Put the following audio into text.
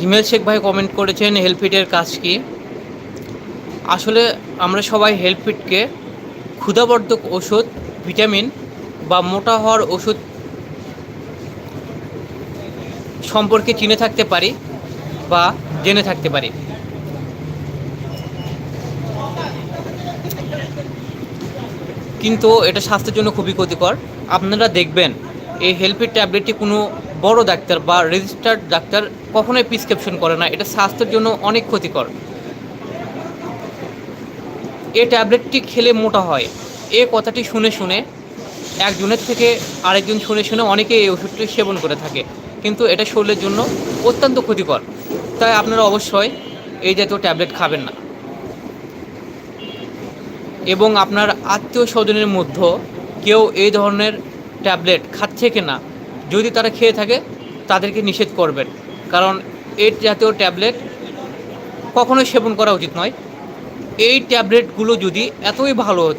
হিমেল শেখ ভাই কমেন্ট করেছেন হেলফিটের কাজ কি। আসলে আমরা সবাই হেলফিটকে ক্ষুধাবর্ধক ওষুধ, ভিটামিন বা মোটা হওয়ার ওষুধ সম্পর্কে চিনে থাকতে পারি বা জেনে থাকতে পারি, কিন্তু এটা স্বাস্থ্যের জন্য খুবই ক্ষতিকর। আপনারা দেখবেন এই হেলফিট ট্যাবলেটটি কোনো বড় ডাক্তার বা রেজিস্টার্ড ডাক্তার কখনোই প্রেসক্রিপশন করে না। এটা স্বাস্থ্যের জন্য অনেক ক্ষতিকর। এই ট্যাবলেটটি খেলে মোটা হয়, এই কথাটি শুনে শুনে একজনের থেকে আরেকজন শুনে শুনে অনেকে এই ওষুধটি সেবন করে থাকে, কিন্তু এটা শরীরের জন্য অত্যন্ত ক্ষতিকর। তাই আপনারা অবশ্যই এই জাতীয় ট্যাবলেট খাবেন না। এবং আপনার আত্মীয় স্বজনের মধ্যে কেউ এই ধরনের ট্যাবলেট খাচ্ছে কি না, যদি তারা খেয়ে থাকে তাদেরকে নিষেধ করবেন, কারণ এই জাতীয় ট্যাবলেট কখনোই সেবন করা উচিত নয়। এই ট্যাবলেটগুলো যদি এতই ভালো